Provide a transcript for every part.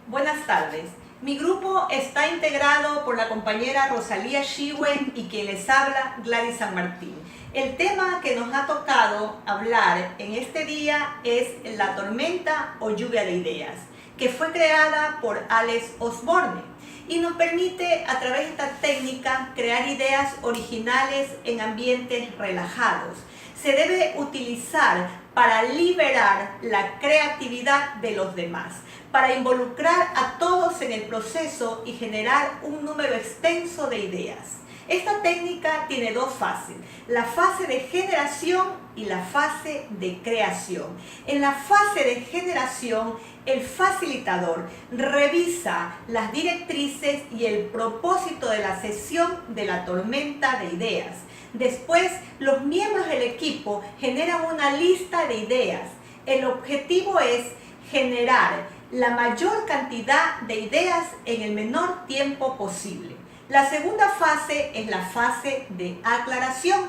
Buenas tardes. Mi grupo está integrado por la compañera Rosalía Chiwen y quien les habla, Gladys San Martín. El tema que nos ha tocado hablar en este día es la tormenta o lluvia de ideas, que fue creada por Alex Osborne y nos permite a través de esta técnica crear ideas originales en ambientes relajados. Se debe utilizar para liberar la creatividad de los demás, para involucrar a todos en el proceso y generar un número extenso de ideas. Esta técnica tiene dos fases, la fase de generación y la fase de creación. En la fase de generación, el facilitador revisa las directrices y el propósito de la sesión de la tormenta de ideas. Después, los miembros del equipo generan una lista de ideas. El objetivo es generar la mayor cantidad de ideas en el menor tiempo posible. La segunda fase es la fase de aclaración.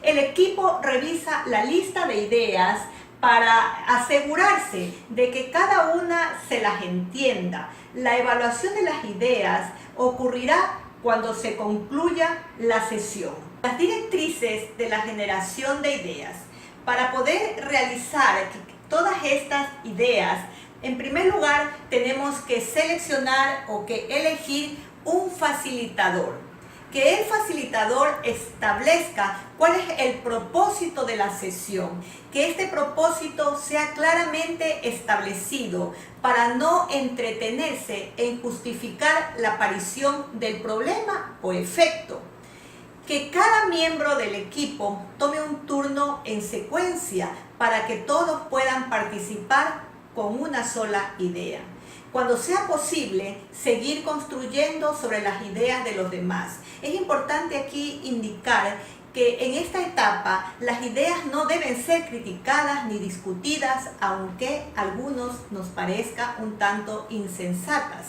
El equipo revisa la lista de ideas para asegurarse de que cada una se las entienda. La evaluación de las ideas ocurrirá cuando se concluya la sesión. Las directrices de la generación de ideas. Para poder realizar todas estas ideas, en primer lugar tenemos que seleccionar o que elegir un facilitador. Que el facilitador establezca cuál es el propósito de la sesión, que este propósito sea claramente establecido para no entretenerse en justificar la aparición del problema o efecto. Que cada miembro del equipo tome un turno en secuencia para que todos puedan participar con una sola idea. Cuando sea posible, seguir construyendo sobre las ideas de los demás. Es importante aquí indicar que en esta etapa las ideas no deben ser criticadas ni discutidas, aunque a algunos nos parezca un tanto insensatas.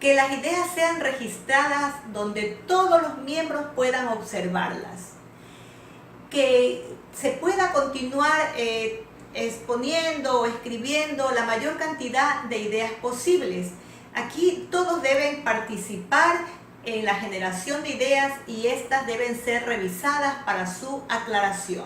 Que las ideas sean registradas donde todos los miembros puedan observarlas. Que se pueda continuar exponiendo o escribiendo la mayor cantidad de ideas posibles. Aquí todos deben participar en la generación de ideas y estas deben ser revisadas para su aclaración.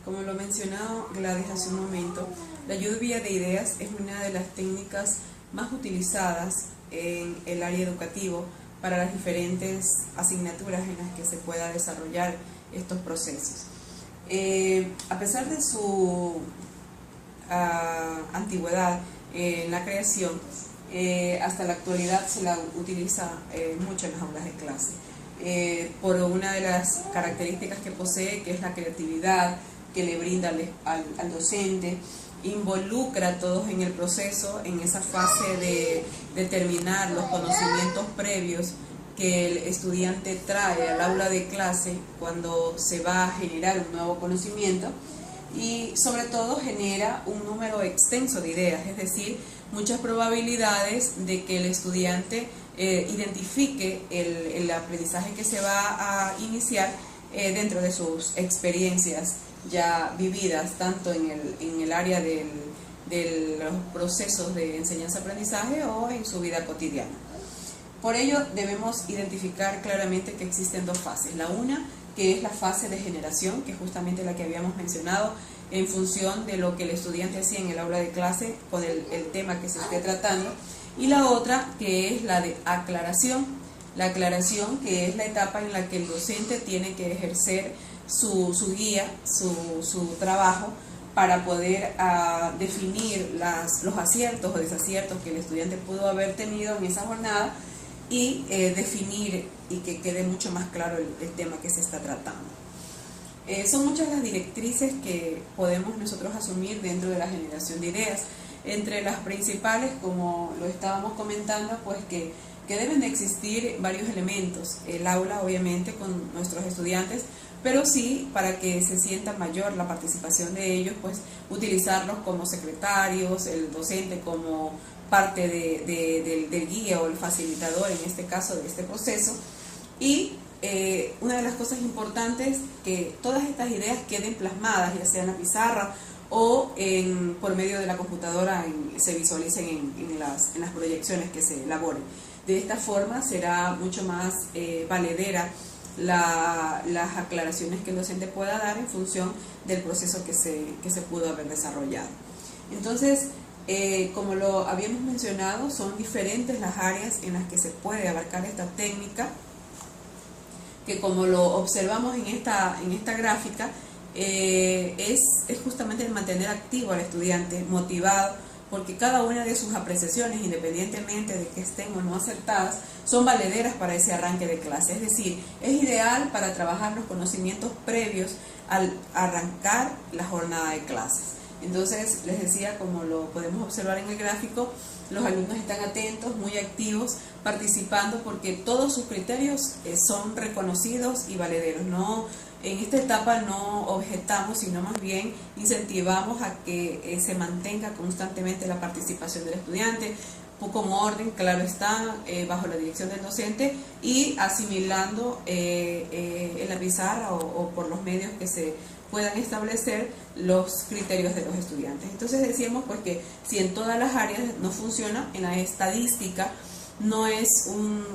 Como lo ha mencionado Gladys hace un momento, la lluvia de ideas es una de las técnicas más utilizadas en el área educativo para las diferentes asignaturas en las que se pueda desarrollar estos procesos. A pesar de su antigüedad en la creación, hasta la actualidad se la utiliza mucho en las aulas de clase, por una de las características que posee, que es la creatividad que le brinda al docente, involucra a todos en el proceso, en esa fase de determinar los conocimientos previos que el estudiante trae al aula de clase cuando se va a generar un nuevo conocimiento, y sobre todo genera un número extenso de ideas, es decir, muchas probabilidades de que el estudiante identifique el aprendizaje que se va a iniciar dentro de sus experiencias ya vividas, tanto en el área de los procesos de enseñanza-aprendizaje o en su vida cotidiana. Por ello debemos identificar claramente que existen dos fases. La una, que es la fase de generación, que es justamente la que habíamos mencionado, en función de lo que el estudiante hacía en el aula de clase con el tema que se esté tratando. Y la otra, que es la de aclaración. La aclaración, que es la etapa en la que el docente tiene que ejercer su guía, su trabajo, para poder definir los aciertos o desaciertos que el estudiante pudo haber tenido en esa jornada y definir y que quede mucho más claro el tema que se está tratando. Son muchas las directrices que podemos nosotros asumir dentro de la generación de ideas. Entre las principales, como lo estábamos comentando, pues que deben de existir varios elementos. El aula, obviamente, con nuestros estudiantes, pero sí, para que se sienta mayor la participación de ellos, pues utilizarlos como secretarios, el docente como parte del guía o el facilitador, en este caso, de este proceso. Y una de las cosas importantes, que todas estas ideas queden plasmadas, ya sea en la pizarra o por medio de la computadora se visualicen en las proyecciones que se elaboren. De esta forma será mucho más valedera las aclaraciones que el docente pueda dar en función del proceso que se pudo haber desarrollado. Entonces, como lo habíamos mencionado, son diferentes las áreas en las que se puede abarcar esta técnica, que como lo observamos en esta gráfica, es justamente el mantener activo al estudiante, motivado, porque cada una de sus apreciaciones, independientemente de que estén o no acertadas, son valederas para ese arranque de clase. Es decir, es ideal para trabajar los conocimientos previos al arrancar la jornada de clases. Entonces, les decía, como lo podemos observar en el gráfico, los alumnos están atentos, muy activos, participando, porque todos sus criterios son reconocidos y valederos. En esta etapa no objetamos, sino más bien incentivamos a que se mantenga constantemente la participación del estudiante, con orden, claro está, bajo la dirección del docente, y asimilando en la pizarra o por los medios que se puedan establecer los criterios de los estudiantes. Entonces decíamos pues que si en todas las áreas no funciona, en la estadística no es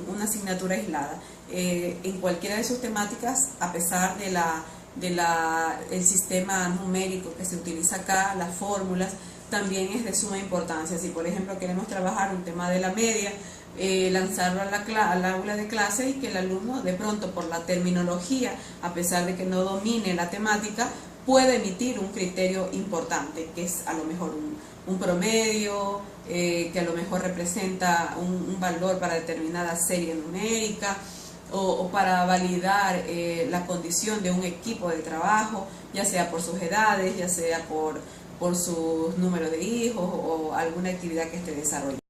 una asignatura aislada. En cualquiera de sus temáticas, a pesar del sistema numérico que se utiliza acá, las fórmulas, también es de suma importancia. Si por ejemplo queremos trabajar un tema de la media, lanzarlo al aula de clase, y que el alumno de pronto por la terminología, a pesar de que no domine la temática, puede emitir un criterio importante, que es a lo mejor un promedio, que a lo mejor representa un valor para determinada serie numérica, o para validar la condición de un equipo de trabajo, ya sea por sus edades, ya sea por su número de hijos o alguna actividad que esté desarrollando.